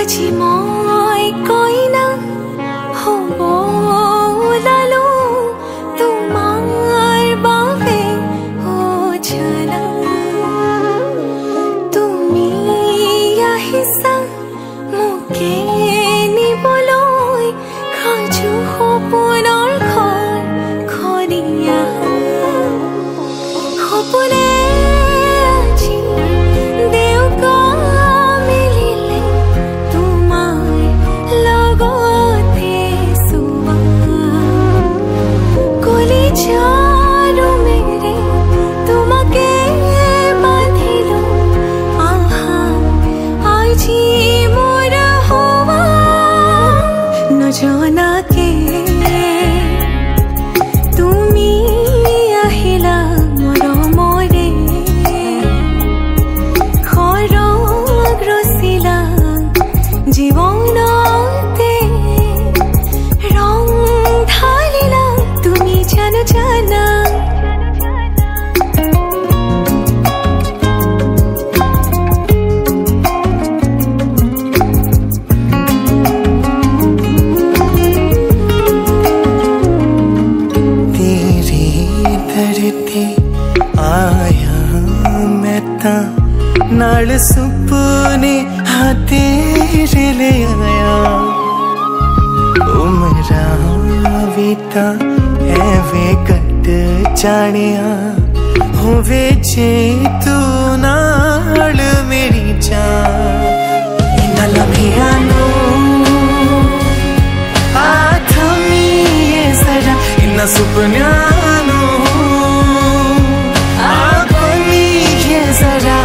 আজি মই কইনা হব ওলালো তোমাৰ বাবে জানা তুমি আহিছা মোকে নিবলৈ সাজু সপোনৰ ঘৰ খনিয়া সপোনে আজি দেউকা মিলিলে তোমাৰ লগতে চোৱা কলিজাৰো মেৰে তোমাকে বান্ধিলো আহা আজি মোৰ হোৱা নজনাকে তুমি আহিলা মৰমৰে খৰগ ৰচিলা জীৱনতে ৰং ঢালিলা তুমি জানো জানা नाल सुपने तेरे ले आया उमरा बीता है वे कट जानिया होवे जे तू नाल मेरी जान इन्ना लम्हिया नो आथमी ये जरा इन्ना सुपन्या नो आखमी ये जरा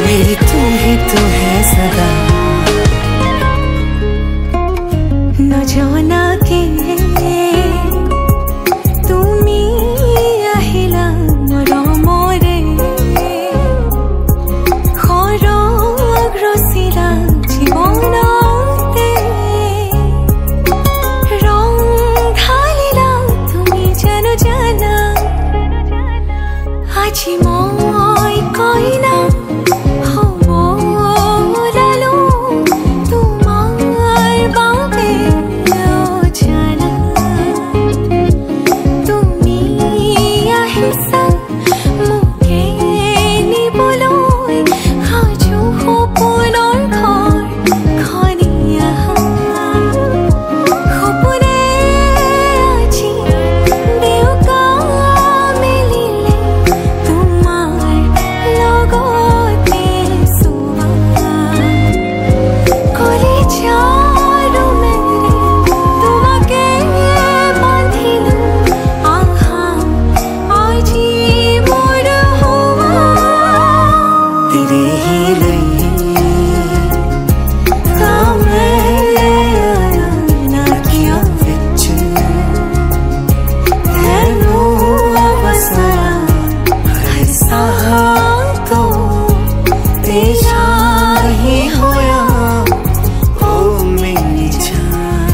मेरी तुम ही तो है सदा न जाना के তুমি আহিলা মৰমৰে খৰগ ৰচিলা জীৱনতে ৰং ঢালিলা তুমি জানো জানা আজি মই কইনা হব ওলালো তোমাৰ বাবে জানা তুমি আহিছা মোকে নিবলৈ সাজু সপোনৰ ঘৰ খনিয়া সপোনে আজি দেউকা মিলিলে তোমাৰ লগতে চোৱা কলিজাৰো মেৰে তোমাকে বান্ধিলো আহা আজি মোৰ হোৱা तेरे ही लिए कामे ना किया विच तेनू बसाया हर साह तो तेरा ही होया ओ मेरी जान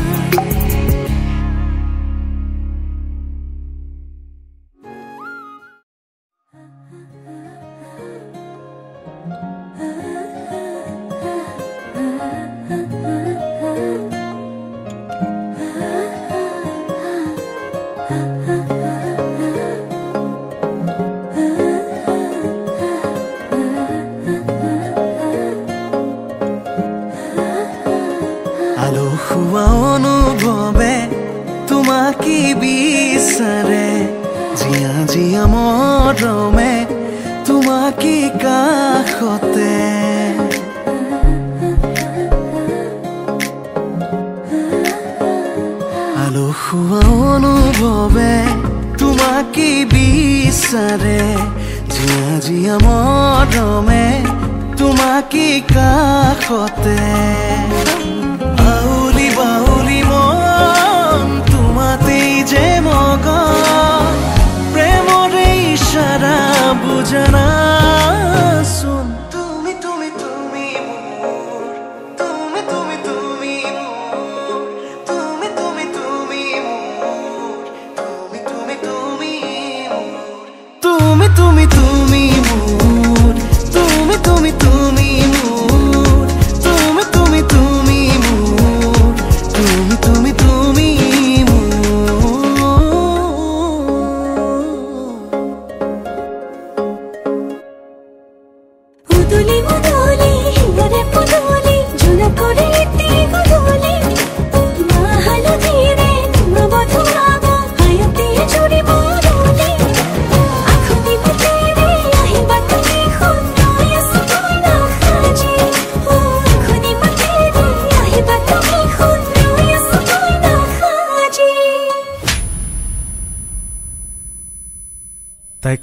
আলো খুয়া অনুভৱে তোমাকে বিচাৰে জিয়া জিয়া মৰমে তোমাকে কাষতে আলো খুয়া অনুভৱে তোমাকে বিচাৰে জিয়া জিয়া মৰমে তোমাকে কাষতে বাউলি বাউলি মন তোমাতেই যে মগন প্ৰেমৰে ইশাৰা বুজনা শুন তুমি তুমি তুমি মোৰ তুমি তুমি তুমি মোৰ তুমি তুমি তুমি মোৰ তুমি তুমি তুমি মোৰ তুমি তুমি তুমি মোৰ তুমি তুমি তুমি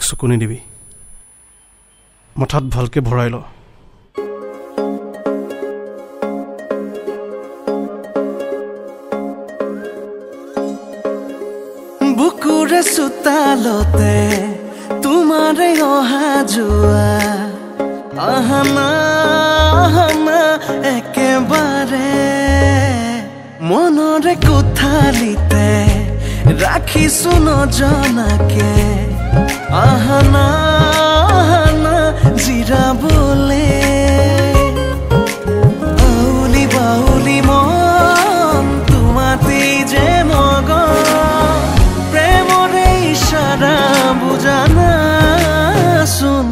চকু নিদিবি মাথাত ভালকে ভৰাই ল বুকুৰে চোতালতে তোমাৰে অহা যোৱা আহানা একেবাৰে মনৰে কোঠালিতে ৰাখিছো নজনাকে আহানা জিৰাবলে আউলি বাউলি মন তোমাতেই যে মগন প্ৰেমৰে ইশাৰা বুজানা চোন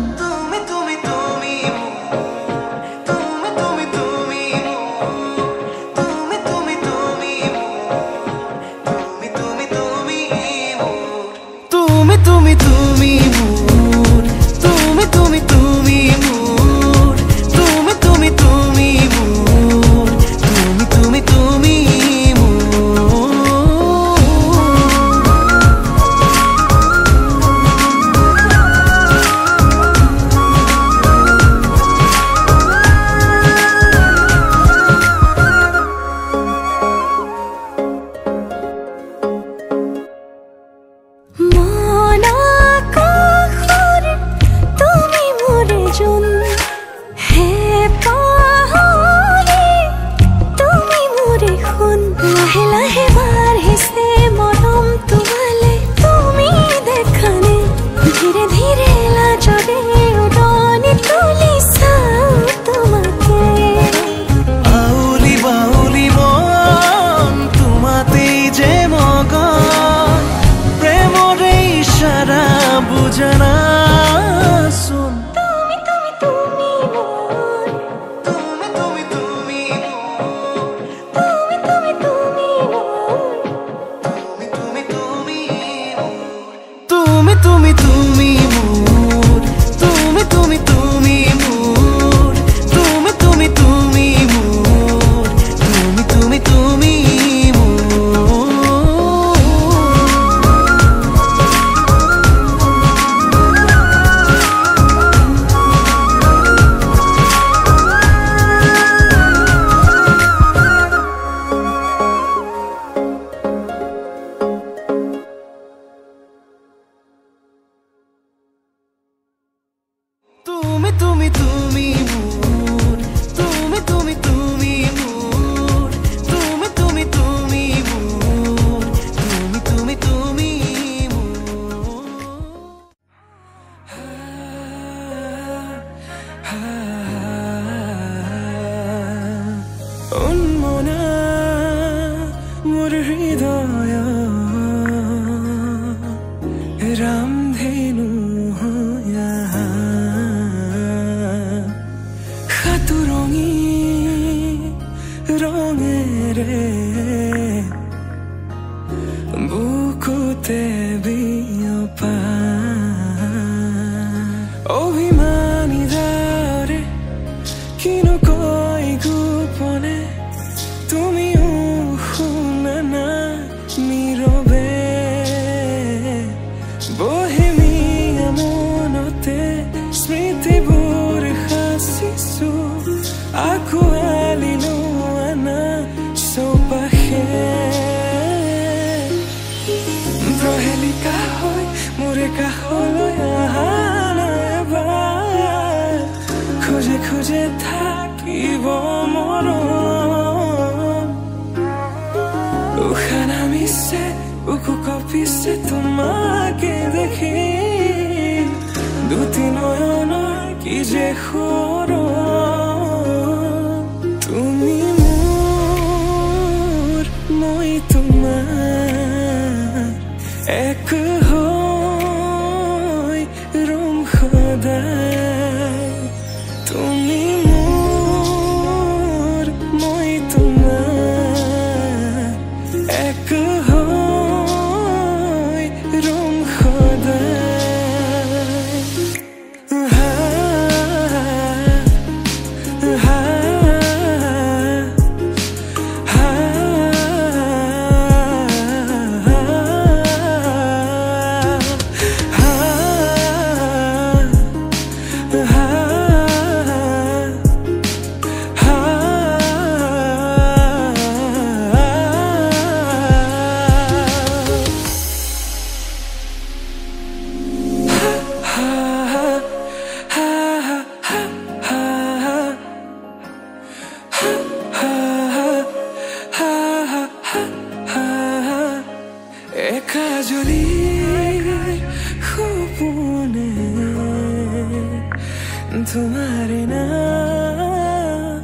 तुम्हारे नाम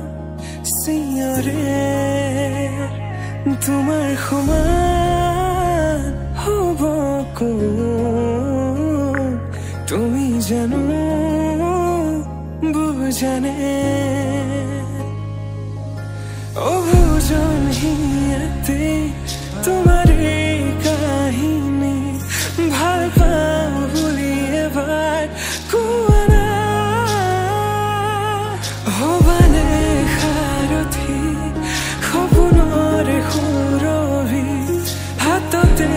सिंहरे तुम्हार समान हब कोन तुमी जानो बुझाने অভুজন হিয়াতে তোমারে কাহিনী ভাল পাওঁ বুলি এবাৰ কোৱা না হবানে সাৰথি সপোনৰে সুৰভি হাততে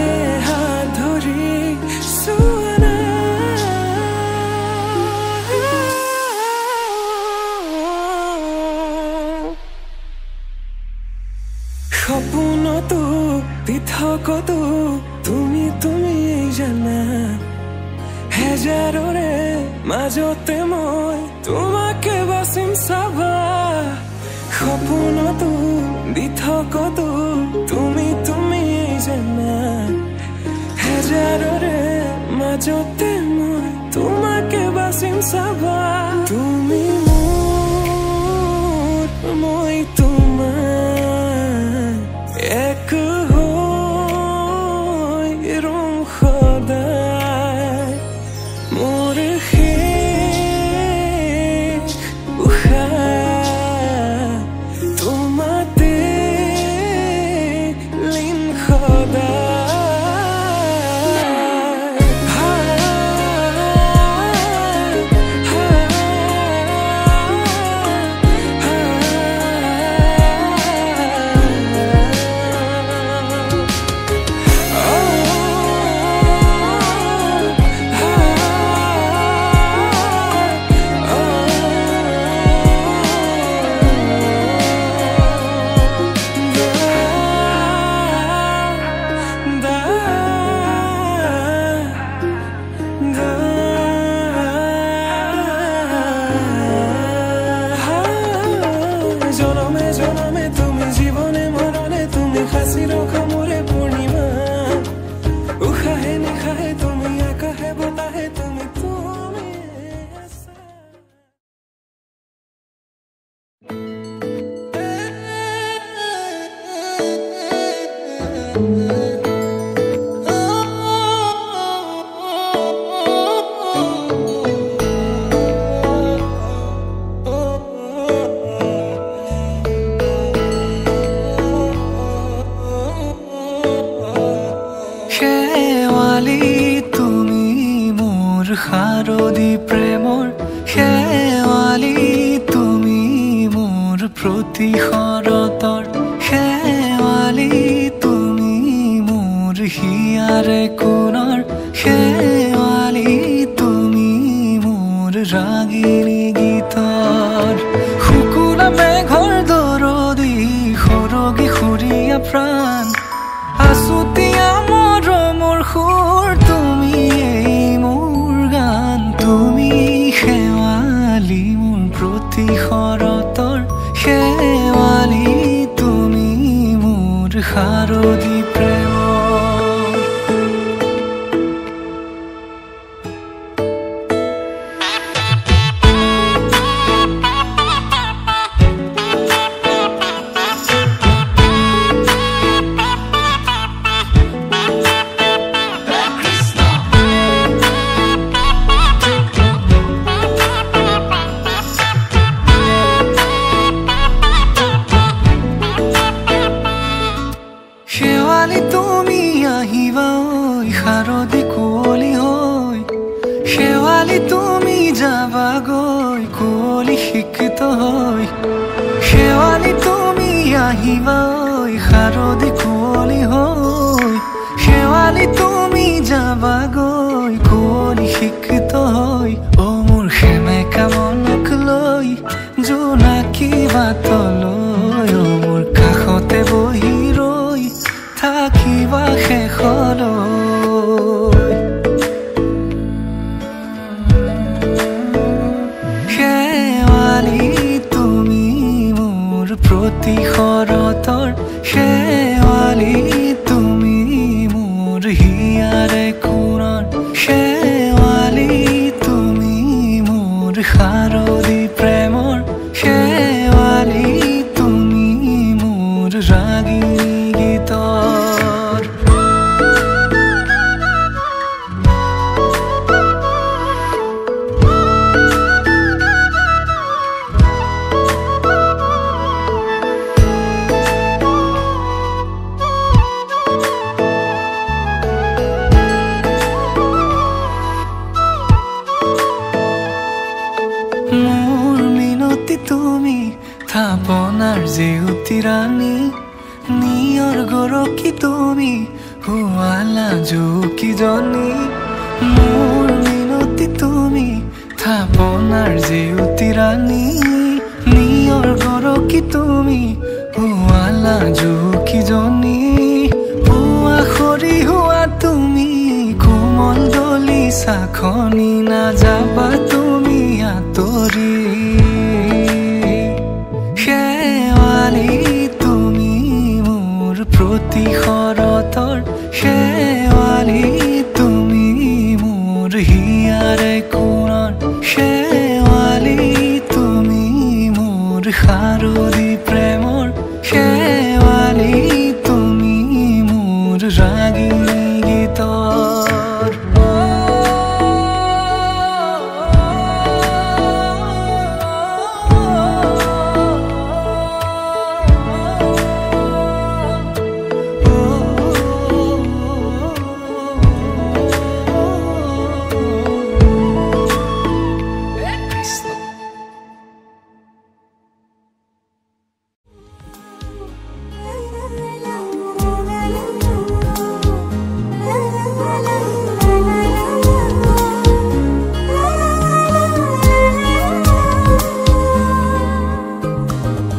হাত ধৰি চোৱা না সপোনতো পৃথকতো তুমি তুমি জানা হেজাৰৰে মাজতে মই তোমাকে বাচিম চাবা সপোনতো পৃথকতো তুমি তুমি জানা হেজাৰৰে মাজতে মই তোমাকে বাচিম চাবা তুমি মোৰ মই তোমাৰ এক হৈ ৰম সদায় মোৰ শেষ উশাহ তোমাতে লীন সদায় জনমে জনমে তুমি জীবনে মরণে তুমি হাসি রখো মোরে পূর্ণিমা উশাহে নিশাহে তুমি আকাশে বতাহে তুমি তুমি শাৰদী প্ৰেমৰ শেৱালি তুমি মোৰ প্ৰতি শৰতৰ শেৱালি তুমি মোৰ হিয়াৰে কোণৰ শেৱালি তুমি মোৰ ৰাগিনী গীতৰ শুকুলা মেঘৰ দৰদী সৰগী সুৰীয়া প্ৰাণ আছুতীয়া মৰমৰ সুৰ তুমি তুমি শেৱালি মোৰ প্ৰতি শৰতৰ শেৱালি তুমি মোৰ শাৰদী প্ৰেমৰ শেৱালি তুমি আহিবা ঐ শাৰদী কুঁৱলী হৈ শেৱালি তুমি যাবাগৈ কুঁৱলী শিক্ষিত হৈ শেৱালি তুমি আহিবা ঐ শাৰদী কুঁৱলী হৈ শেৱালি তুমি যাবাগৈ কুঁৱলী শিক্ষিত হৈ অ মোৰ সেমেকা মনক লৈ জোনাকী বাটলৈ অ মোৰ কাষতে বহি থাকিবা শেষলৈ শেৱালি তুমি মোৰ প্ৰতি শৰতৰ শেৱালি তুমি মোৰ হিয়াৰে কোণৰ শেৱালি তুমি মোৰ শাৰদী থাপনাৰ জেউতি ৰাণী নিয়ৰ গৰকী তুমি হুৱালা জুকিজনী মোৰ মিনতি তুমি থাপনাৰ জেউতি ৰাণী নিয়ৰ গৰকী তুমি হুৱালা জুকিজনী পুৱা খৰি হোৱা তুমি কোমল দলি চাখনি নাযাবা তুমি আঁতৰি শেৱালি তুমি মোৰ প্ৰতি শৰতৰ শেৱালি তুমি মোৰ হিয়াৰে কোণৰ শেৱালি তুমি মোৰ শাৰদী প্ৰেমৰ শেৱালি তুমি মোৰ ৰাগিনী গীতৰ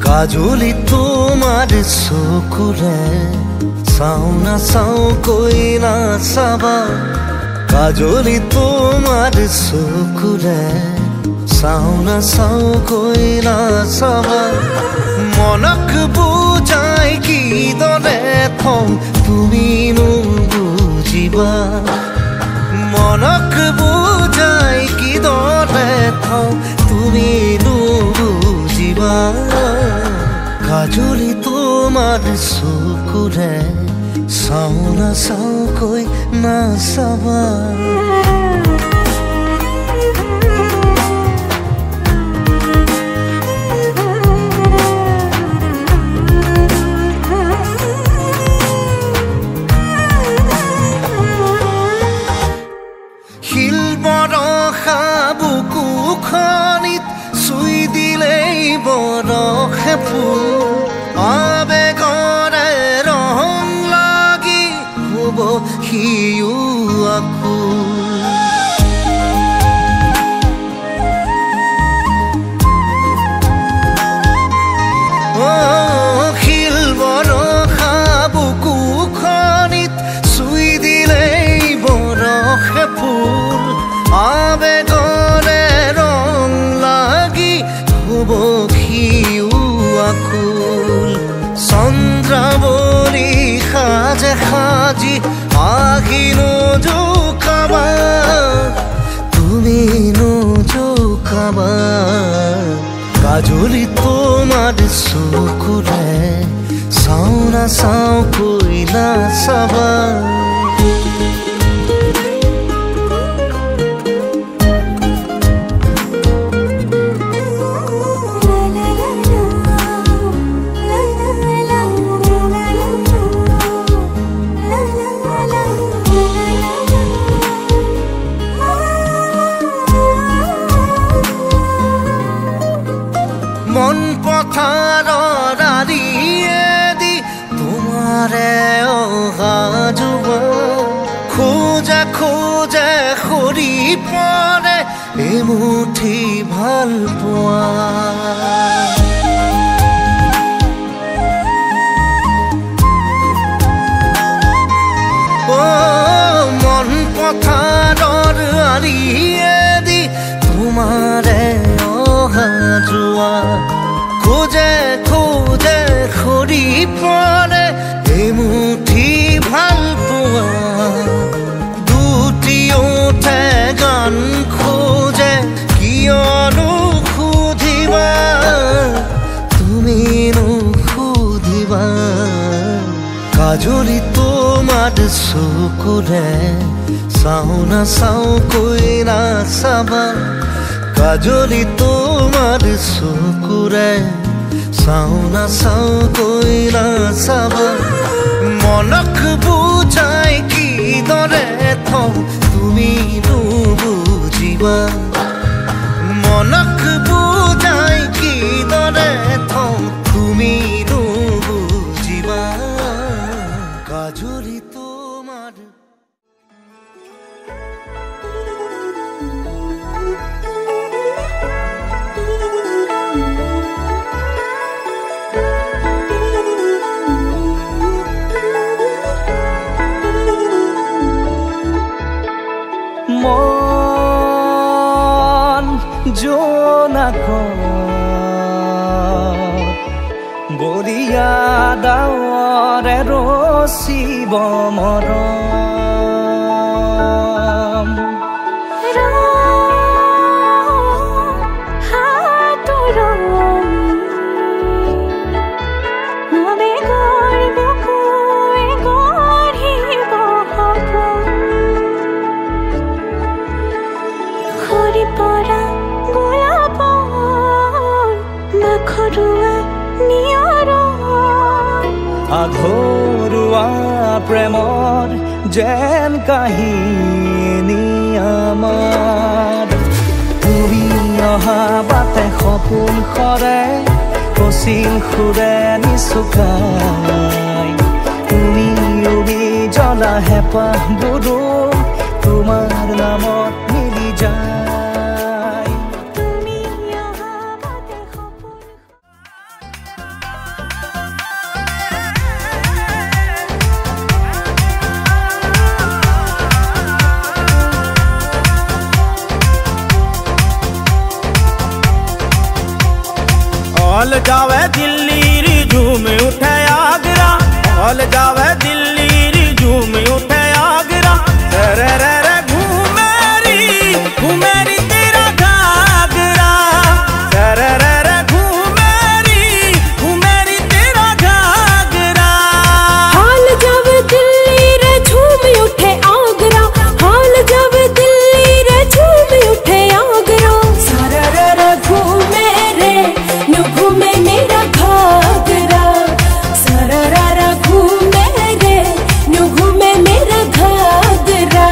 কাজলি তোমাৰ চকুৰে চাও না চাও কৈ না চাবা কাজলি তোমাৰ চকুৰে চাও না চাও কৈ না চাবা মনক বুজাই কিদৰে থওঁ তুমি নুবুজিবা মনক বুজাই কিদৰে থওঁ তুমি নুবুজিবা কাজলি তোমাৰ চকুৰে চাও না চাও কৈ না চাবা শিল বৰষা বুকুখনিত চুই দিলেই বৰষে ফুল আবেগৰে ৰং লাগি হ'ব সিও আকুল শিল বৰষা বুকুখনিত চুই দিলেই বৰষে ফুল আবেগৰে ৰং লাগি হ'ব সিও আকুল চন্দ্ৰাৱলী সাজে সাজি আহি নোজোকাবা তুমি নোজোকাবা কাজলি তোমাৰ চকুৰে চাও না চাও কৈ না চাবা মন পথাৰৰ আৰিয়েদি তোমাৰে অহা যোৱা খোজে খোজে সৰি পৰে এমুঠি ভাল পোৱা মন পথাৰৰ আৰিয়েদি তোমাৰে অহা যোৱা খোজে খোজে সৰি পৰে এমুঠি ভাল পোৱা দুটি ওঠে গান খোজে কিয়নো সুধিবা তুমি নুসুধিবা কাজলি তোমাৰ চকুৰে চাও না চাও কৈ না চাবা কাজলি তোমাৰ চকুৰে চাও না চাও কৈ না চাবা মনক বুজাই কিদৰে থওঁ তুমি নুবুজিবা মনক বুজাই কিদৰে থওঁ জোনাক বলিয়া ডাৱৰে ৰচিব মৰম আঘৰুৱা প্ৰেমৰ যেন কাহিনী আমাৰ তুমি অহা বাটে সপোন সৰে কচিল সুৰে নিচুকাই তুমি উৰি জ্বলা হেঁপাহবোৰো তোমাৰ নামত মিলি যায় हॉल जावे दिल्ली री झूम उठे आगरा हॉल जावे दिल्ली री झूम उठे आगरा रे रे रे घूमेरी तेरा घाघरा रे रे रे घूमेरी तेरा घाघरा हॉल जावे दिल्ली रे झूम उठे आगरा हॉल जावे दिल्ली रे झूम उठे आगरा सारा रे घूमे रे घूमे मेरा घाघरा सारा रा घूमे रे घूमे मेरा घाघरा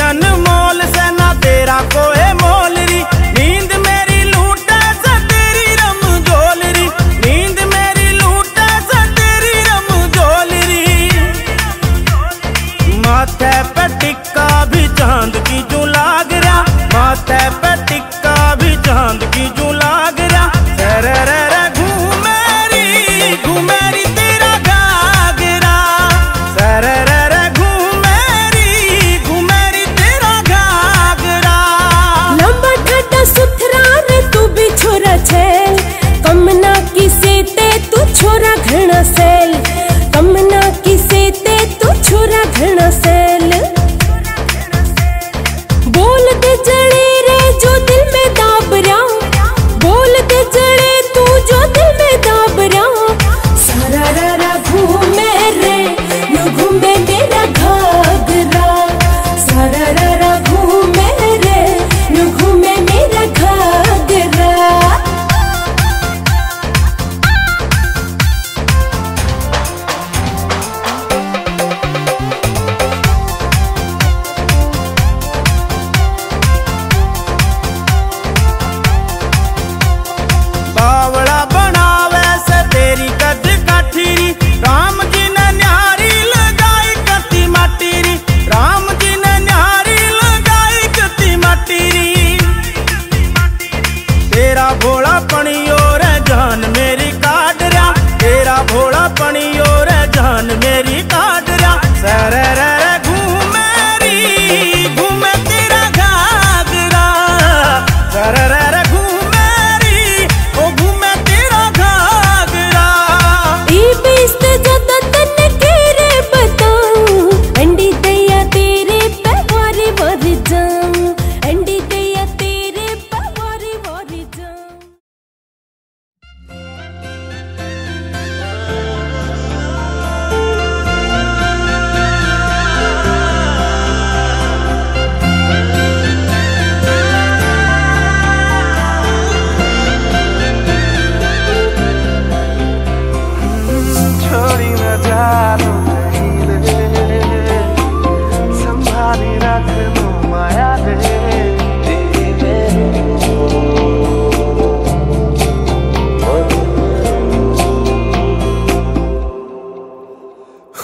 अनमोल से ना तेरा कोई मोल री नींद मेरी लूटे से तेरी रमजोल री नींद मेरी लूटे से तेरी रमजोल री माथे पे टिक्का भी चांद की जू लाग रहा माथे पे टिक्का भी चांद की जू लाग रहा रे रे रे घूमेरी तेरा घाघरा रे रे कमना किसे ते तू छोरा घना सेल कमना किसे ते तू छोरा घना सेल बोल दे जड़े रे जो दिल में दाबरा बोल दे जड़े तू जो दिल में दाबरा सारा रा घूमे रे नु घूमे मेरा घाघरा सारा रा घूमे रे नु घूमे मेरा घाघरा बावड़ा बनावे से तेरी कद काठीरी राम जी ने न्यारी लगाई कति माटीरी राम जी ने न्यारी लगाई कति माटीरी तेरा भोला पनियो रे जान मेरी काटरा तेरा भोला पनियो रे जान मेरी काटरा सरे रे घूमे तेरा घाघरा सरे रे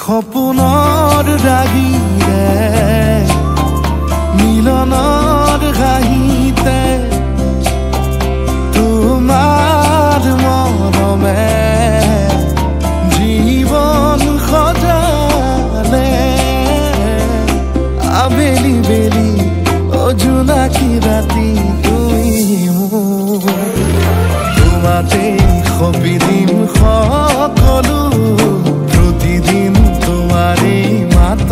সপোনৰ আবেলি বেলি ও জোনাকি ৰাতি তুমি মোৰ তোমাতে সপিদিম সকলো প্ৰতিদিন তোমাৰে মাত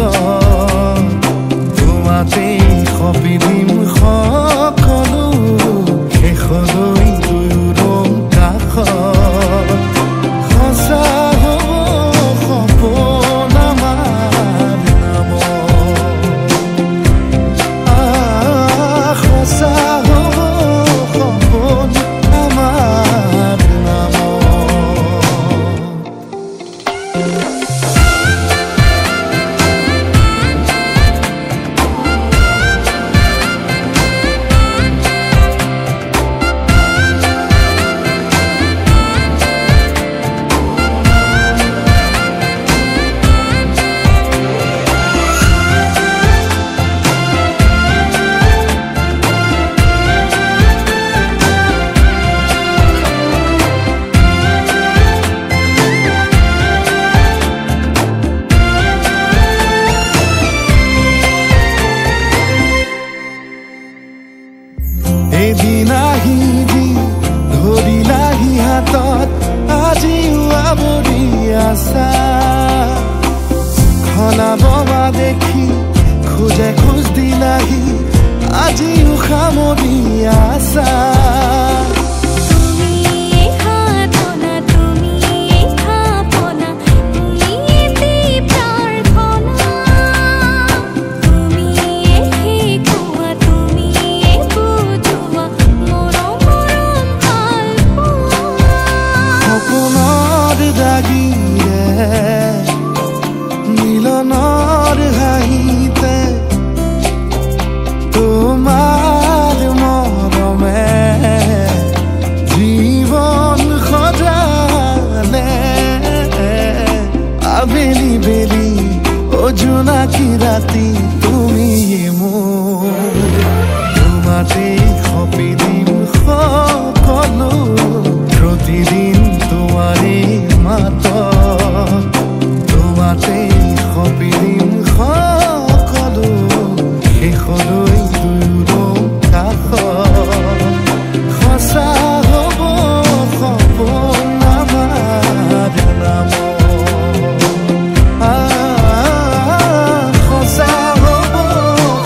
তোমাতে সপিদিম সকলো শেষলৈ দুয়োৰ কাষত সঁচা হ'ব সপোন আমাৰ নামত সঁচা হ'ব সপোন আমাৰ নামত এদিন আহিবি ধৰিলাহি হাতত আজিও আৱৰি আছা খলাব মা দেখি খোজে খোজ দিলাহি আজিও সামৰি আছা মিলনৰ হাঁহিতে তোমাৰ মৰমে জীৱন সজালে আবেলি বেলি ও জোনাকি ৰাতি তুমি মোৰ তোমাতে সপিদিম সকলো প্ৰতিদিন তোমাৰে মাত তোমাতে সপিদিম সকলো শেষলৈ দুয়োৰ কাষত সঁচা হ'ব সপোন আমাৰ নামত সঁচা হ'ব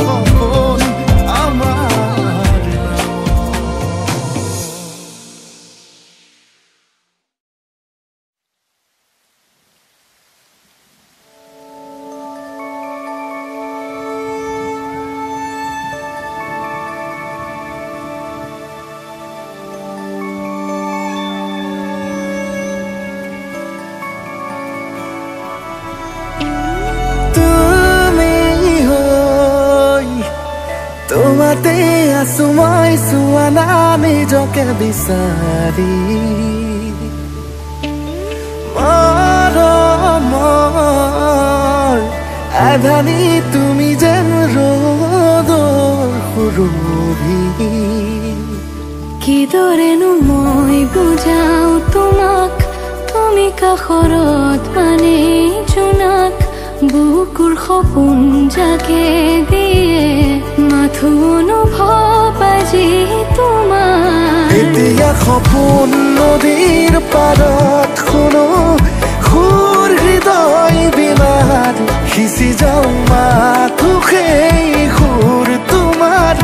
সপোন আমাৰ তোমাতে আছো মই চোৱা না নিজকে বিচাৰি মৰমৰ আধানি তুমি যেন ৰ'দৰ সুৰভি কিদৰেনো মই বুজাও তোমাক তুমি কাষৰত মানে জোনাক বুকুৰ সপোন জাগে দিয়ে মাথো অনুভৱ আজি তোমাৰ এতিয়া সপোন নদীৰ পাৰত শুনো সুৰ হৃদয় বিনাত সিঁচি যাওঁ মাথো সেই সুৰ তোমাৰ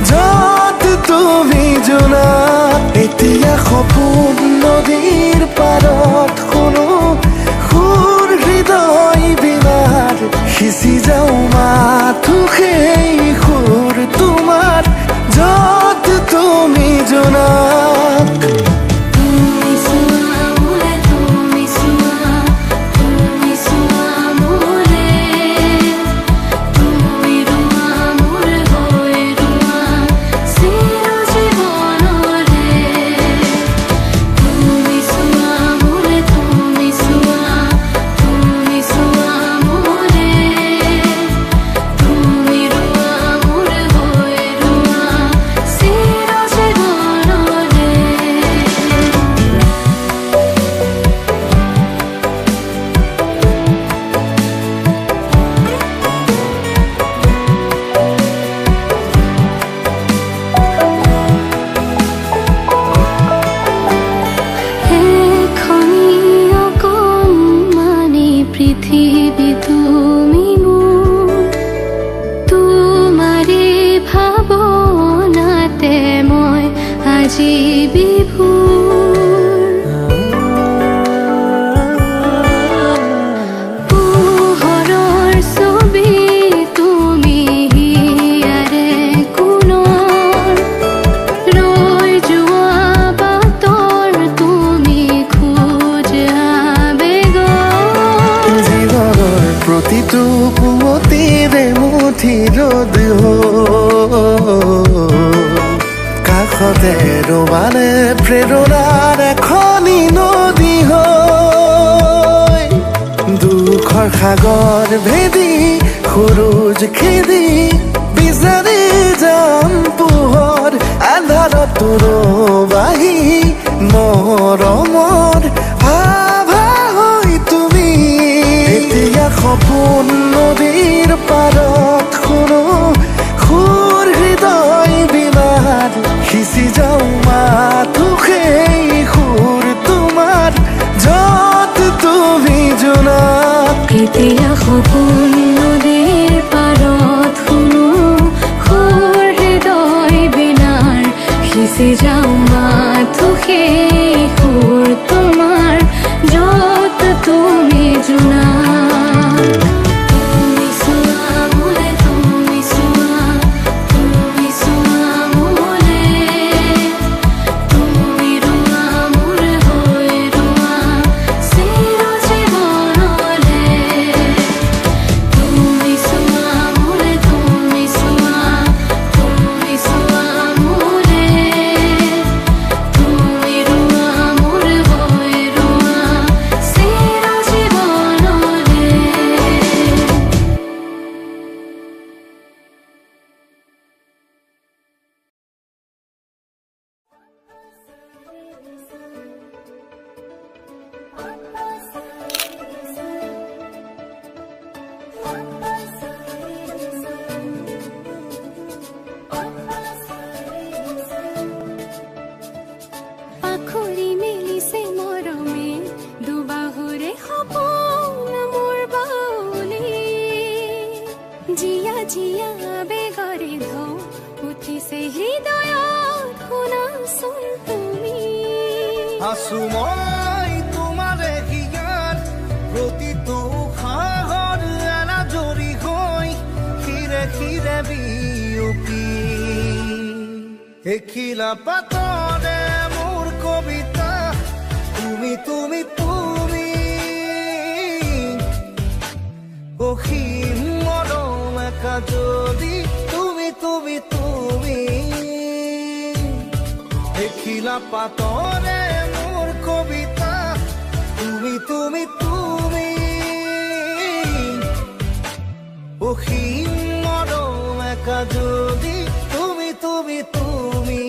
য'ত তুমি জোনাক এতিয়া সপোন নদীৰ পাৰত শুনো সুৰ হৃদয় বিনাত সিঁচি যাওঁ মাথো সেই সুৰ তোমাৰ য'ত তুমি জোনাক তুমি আজি বিভোৰ পোহৰৰ ছবি তুমি হিয়াৰে কোণৰ ৰৈ যোৱা বাটৰ তুমি খোজ আবেগৰ জীৱনৰ প্ৰতিটো পুৱতিৰে মুঠি ৰ'দ কাষতে ৰবালে প্ৰেৰণাৰ এখনি নদী হৈ দুখৰ সাগৰ ভেদি সুৰুজ খেদি বিচাৰি যাম পোহৰ আন্ধাৰত ৰবাহি মৰমৰ আভা হৈ তুমি এতিয়া সপোন নদীৰ পাৰত শুনো সুৰ হৃদয় বিমাৰ সিঁচি যাওঁ মাথো সেই সুৰ তোমাৰ য'ত তুমি জোনাত এতিয়া সপোন নদীৰ পাৰত শুনো সুৰ হৃদয় বিনাৰ সিঁচি যাওঁ মাথো সেই সুৰ তোমাৰ য'ত তুমি জোনাত তুমি চোৱা মোলে তুমি চোৱা মোলে তুমি ৰোৱা মোৰ হৈ ৰোৱা চিৰ জীৱনলে তুমি চোৱা মোলে তুমি চোৱা মোলে তুমি ৰোৱা মোৰ হৈ ৰোৱা চিৰ জীৱনলে পাখৰি মেলিছে মৰমে দুবাহুৰে সপোন মোৰ বাউলি জিয়া জিয়া বেগৰে ঢৌ উঠিছে হৃদয়ত শুনাচোন তুমি আছো মই তোমাৰে হিয়াত প্ৰতিটো সাগৰ এনাজৰি হৈ খিৰে খিৰে বিয়পি এখিলা পাতৰে মোৰ কবিতা তুমি তুমি তুমি অসীম মৰম একা যদি তুমি তুমি তুমি এখিলা পাতৰে মোৰ কবিতা তুমি তুমি তুমি অসীম মৰম একা যদি তুমি তুমি তুমি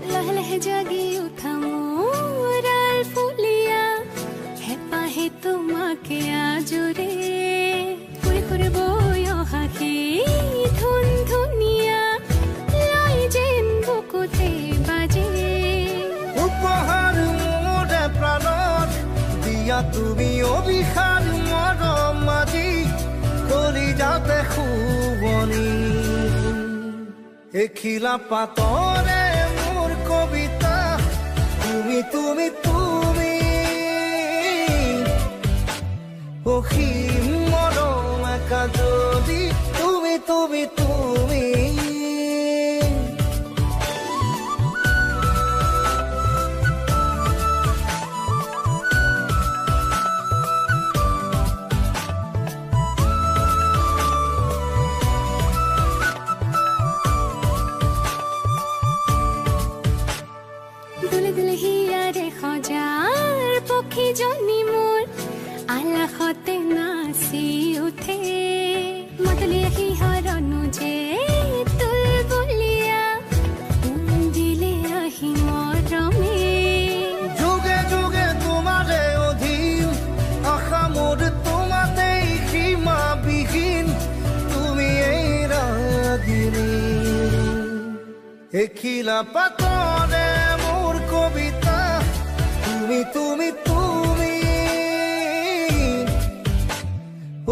লাহে লাহে জাগি উঠা মোৰ আলফুলীয়া হেঁপাহে তোমাকে আজোৰে ফুৰি ফুৰি বৈ অহা সেই ধুন ধুনীয়া লৈ যেন বুকুতে বাজে উপহাৰ মোৰে প্ৰাণত দিয়া তুমি অভিশাপ মৰম আজি কৰি যাতে শুৱনি এখিলা পাতৰে মোৰ কবিতা তুমি তুমি তুমি অসীম মৰম একা যদি তুমি তুমি তুমি দুলে দুলে হিয়াৰে সজাৰ পক্ষীজনী মোৰ আলাসতে নাচি উঠে মতলীয়া সিহৰনো যে তুলবুলীয়া দিলে আহি মৰমে যুগে যুগে তোমাৰে অধীন আশা মোৰ তোমাতেই সীমা বিহীন তুমি এই ৰাগিনী এখিলা পাতৰে মোৰ কবিতা তুমি তুমি তুমি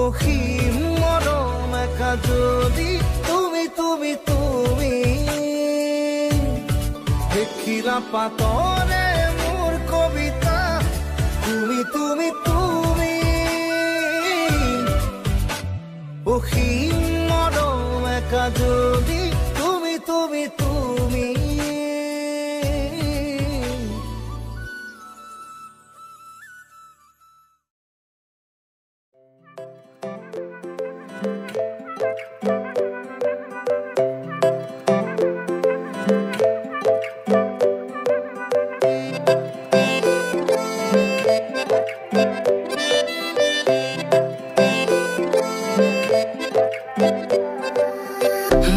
অসীম মৰম একা যদি তুমি তুমি তুমি এখিলা পাতৰে মোৰ কবিতা তুমি তুমি তুমি অসীম মৰম একা যদি তুমি তুমি তুমি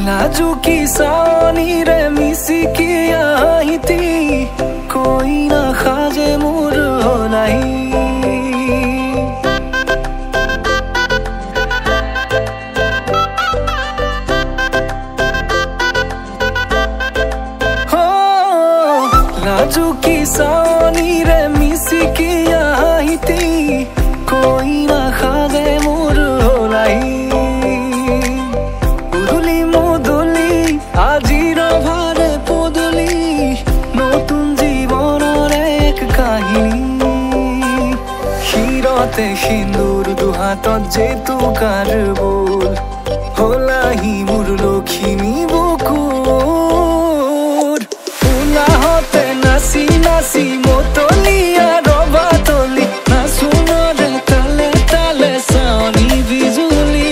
नाजुकी सानी रे मिसी की आई थी कोई ना खाजे मुर हो नहीं हो नाजुकी सानी रे मिसी की आई थी कोई ना खाजे मुर हो नहीं সিন্দুর দুহাতত যে তোকাৰ বোল হলাহি মোৰ লখিমী বুকুৰ উলাহতে নাচি নাচি মতলীয়া ৰবা তলি নাচোনৰে তালে তালে চাৱনি বিজুলি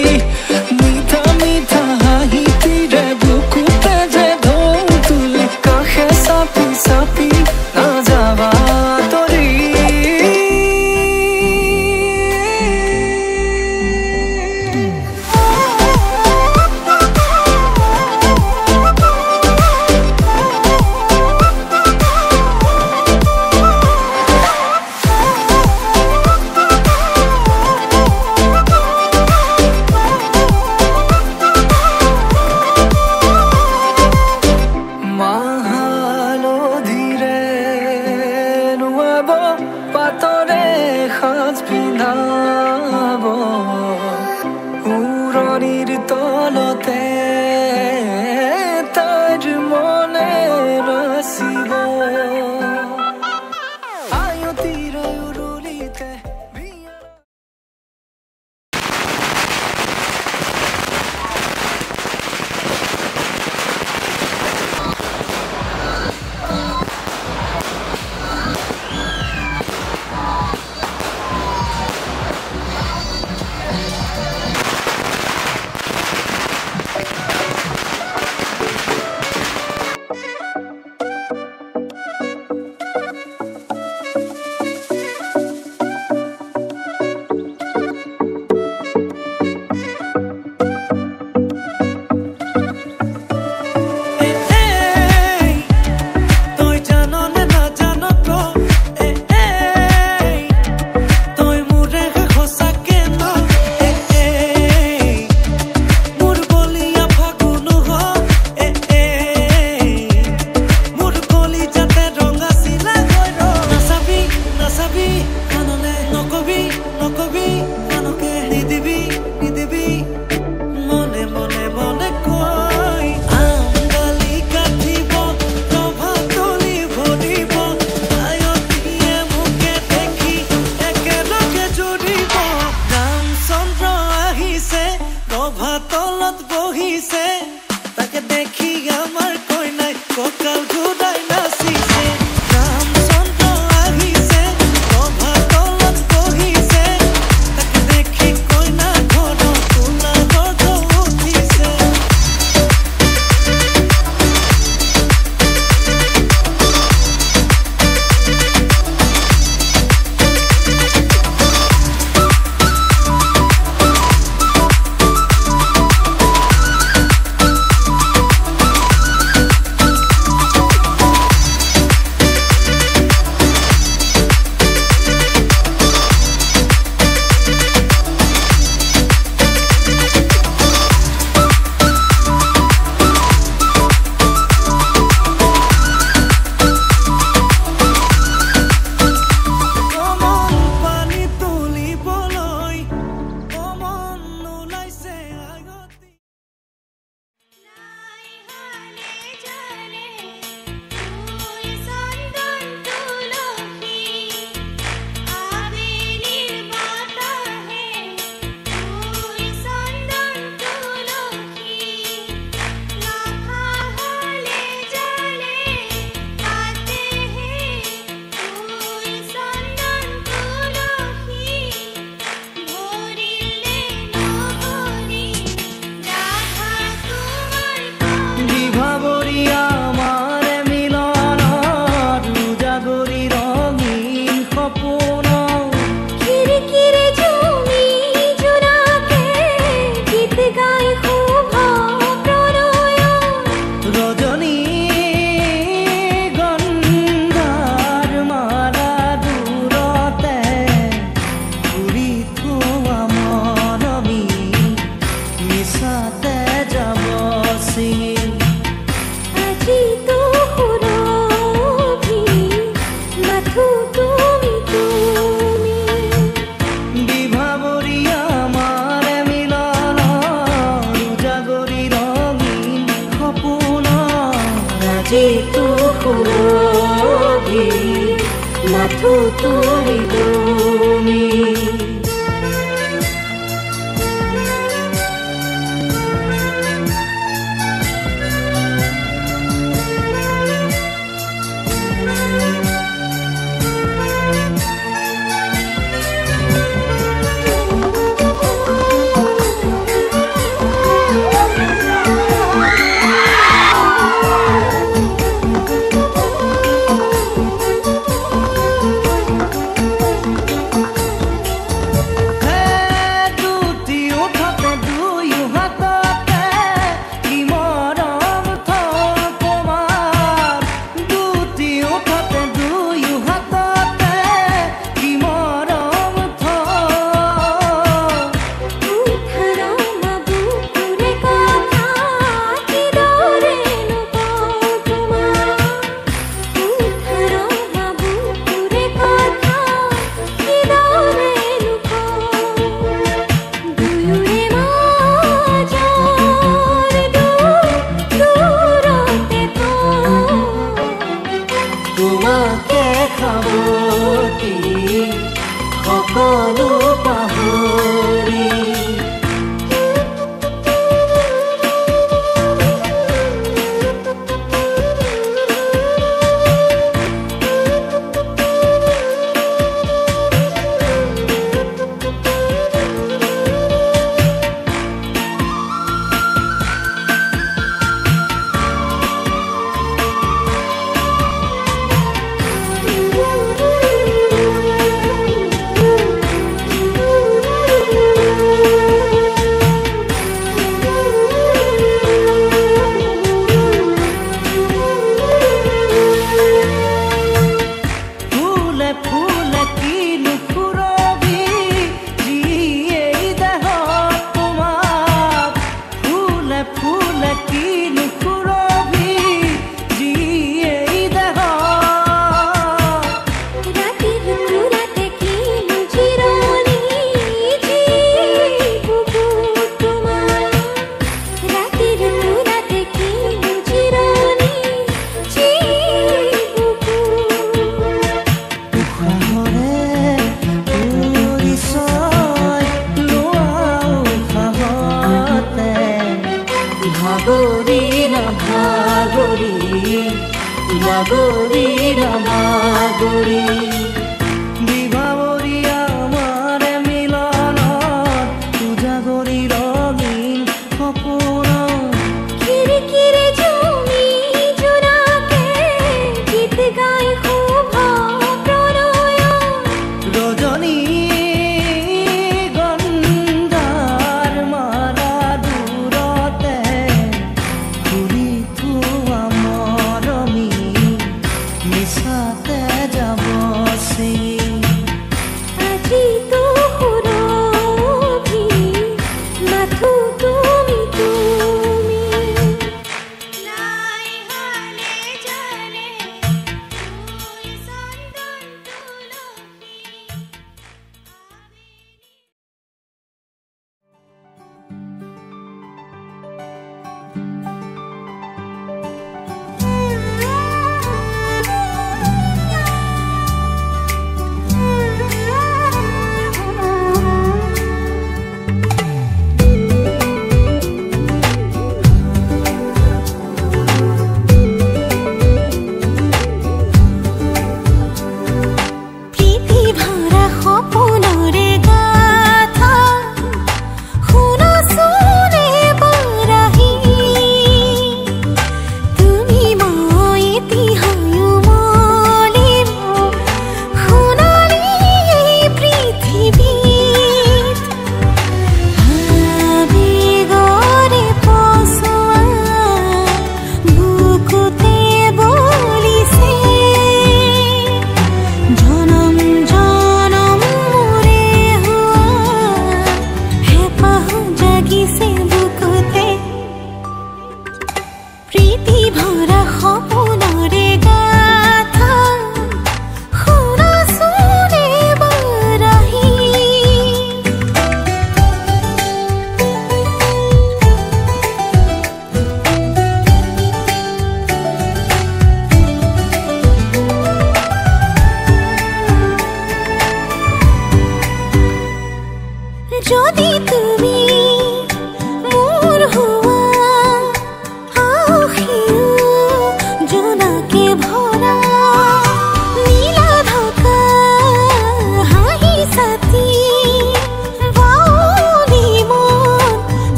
মিঠা মিঠা হাঁহিটিৰে বুকুতে যে ঢৌ তুলি কাষে চাপি চাপি নাযাবা তৰি আজিতো সুৰভি মাথো তুমি তুমি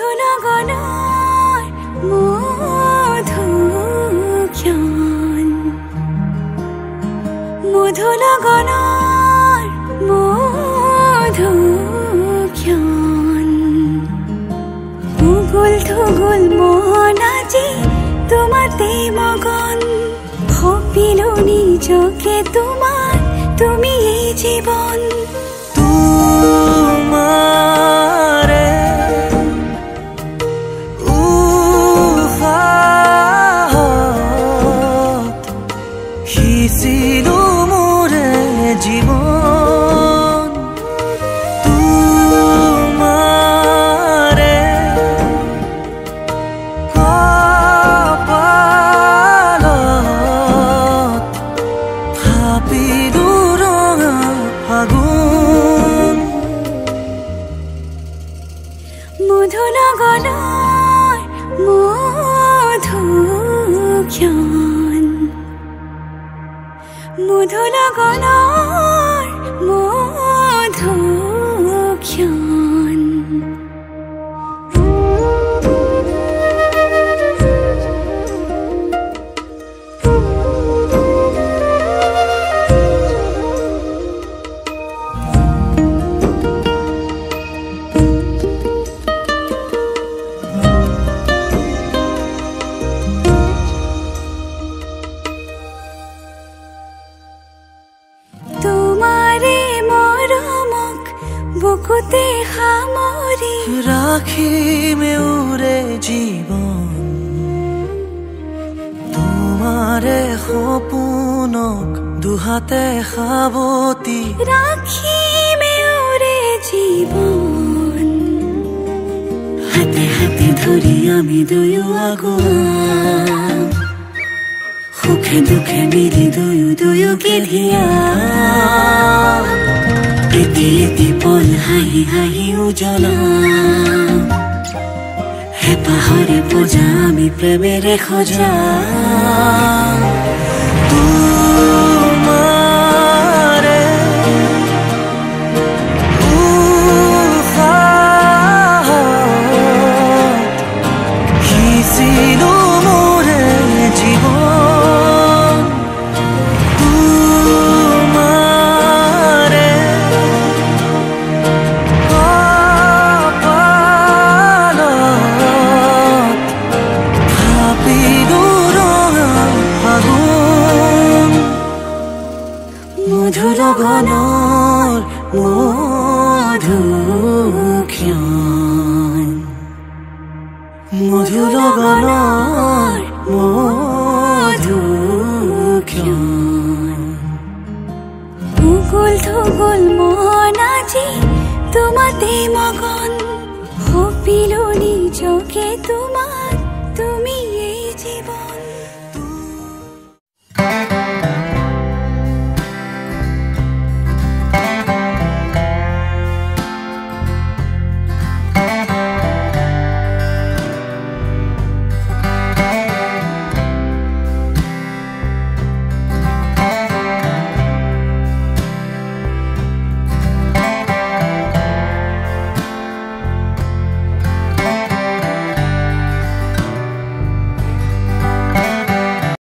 মধু লগনৰ মধুক্ষণ মধু লগনৰ মধুক্ষণ উগুল থুগুল মন আজি তোমাতে মগন ভাবিলো নিজকে তোমাৰ তুমি এই জীৱন তোমাৰে উশাহত সিঁচিলো মোৰে জীৱন তোমাৰে কপালত থাপিলো ৰঙা ফাগুন মধু লগনৰ মধুক্ষণ মধু লগনৰ মধুক্ষণ তোমাৰে মৰমক বুকুতে সামৰি ৰাখিমে উৰে জীৱন তোমাৰে সপোনক দুহাতে সাৱতি ৰাখিমে উৰে জীৱন হাতে হাতে ধৰি আমি দুয়ো আগুৱা সুখে দুখে মিলি দুয়োকে ধিয়া এটি এটি পল হাঁহি হাঁহি উজ্বলা হেঁপাহৰে পূজা আমি প্ৰেমেৰে সজা তোমাৰে উশাহত সিঁচিলো মোৰে জীৱন তোমাৰে কপালত থাপিলো ৰঙা ফাগুন মধু লগনৰ মধুক্ষণ মধু লগনৰ মধুক্ষণ উগুল থুগুল মন আজি তোমাতে মগন ভাবিলো নিজকে তোমাৰ